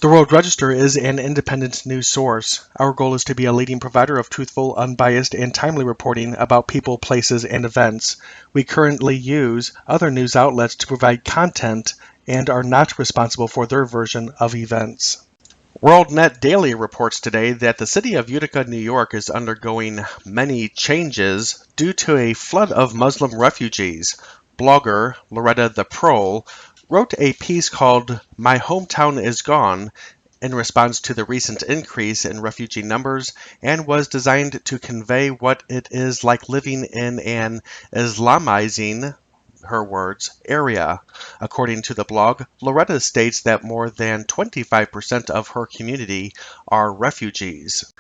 The World Register is an independent news source. Our goal is to be a leading provider of truthful, unbiased, and timely reporting about people, places, and events. We currently use other news outlets to provide content and are not responsible for their version of events. WorldNet Daily reports today that the city of Utica, New York is undergoing many changes due to a flood of Muslim refugees. Blogger Loretta the Prole wrote a piece called "My Hometown is Gone" in response to the recent increase in refugee numbers and was designed to convey what it is like living in an Islamizing, her words, area. According to the blog, Loretta states that more than 25% of her community are refugees.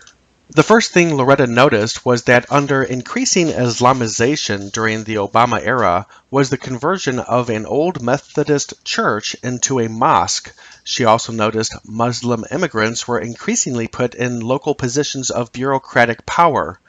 The first thing Loretta noticed was that under increasing Islamization during the Obama era was the conversion of an old Methodist church into a mosque. She also noticed Muslim immigrants were increasingly put in local positions of bureaucratic power.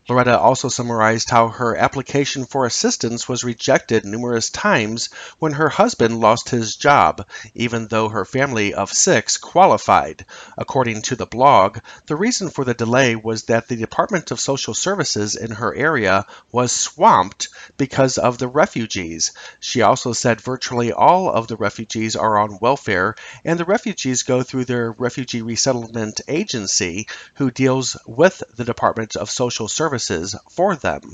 Loretta also summarized how her application for assistance was rejected numerous times when her husband lost his job, even though her family of 6 qualified. According to the blog, the reason for the delay was that the Department of Social Services in her area was swamped because of the refugees. She also said virtually all of the refugees are on welfare, and the refugees go through their Refugee Resettlement Agency, who deals with the Department of Social Services for them.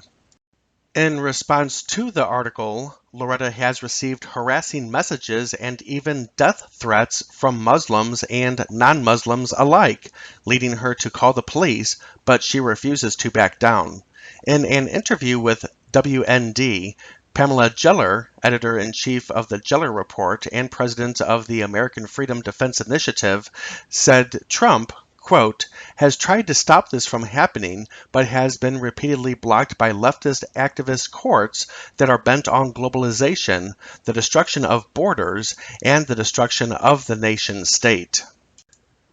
In response to the article, Loretta has received harassing messages and even death threats from Muslims and non-Muslims alike, leading her to call the police, but she refuses to back down. In an interview with WND, Pamela Geller, editor-in-chief of the Geller Report and president of the American Freedom Defense Initiative, said Trump, quote, has tried to stop this from happening, but has been repeatedly blocked by leftist activist courts that are bent on globalization, the destruction of borders, and the destruction of the nation state.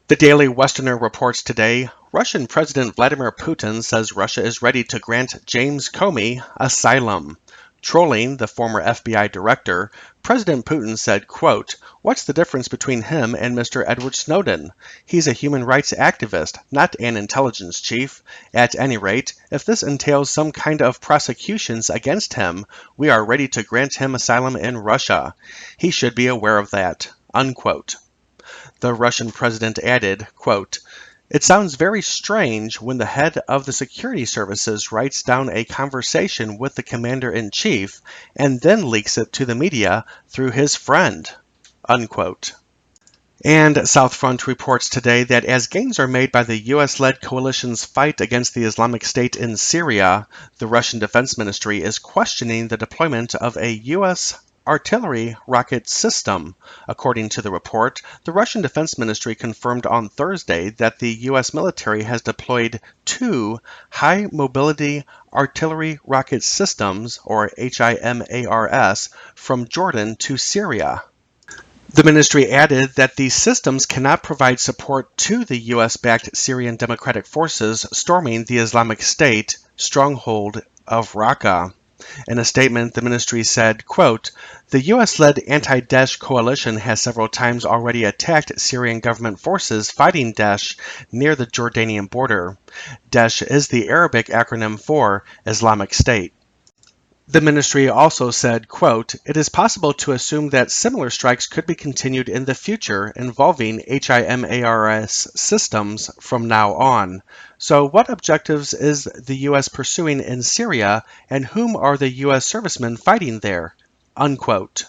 The Daily Westerner reports today, Russian President Vladimir Putin says Russia is ready to grant James Comey asylum. Trolling the former FBI director, President Putin said, quote, "What's the difference between him and Mr. Edward Snowden? He's a human rights activist, not an intelligence chief. At any rate, if this entails some kind of prosecutions against him, we are ready to grant him asylum in Russia. He should be aware of that." Unquote. The Russian president added, quote, "It sounds very strange when the head of the security services writes down a conversation with the commander-in-chief and then leaks it to the media through his friend." Unquote. And South Front reports today that as gains are made by the U.S.-led coalition's fight against the Islamic State in Syria, the Russian Defense Ministry is questioning the deployment of a U.S. artillery rocket system. According to the report, the Russian Defense Ministry confirmed on Thursday that the U.S. military has deployed 2 high-mobility artillery rocket systems, or HIMARS, from Jordan to Syria. The ministry added that these systems cannot provide support to the U.S.-backed Syrian Democratic Forces storming the Islamic State stronghold of Raqqa. In a statement, the ministry said, quote, "The U.S.-led anti-Daesh coalition has several times already attacked Syrian government forces fighting Daesh near the Jordanian border. Daesh is the Arabic acronym for Islamic State." The ministry also said, quote, "It is possible to assume that similar strikes could be continued in the future involving HIMARS systems from now on. So what objectives is the U.S. pursuing in Syria, and whom are the U.S. servicemen fighting there?" Unquote.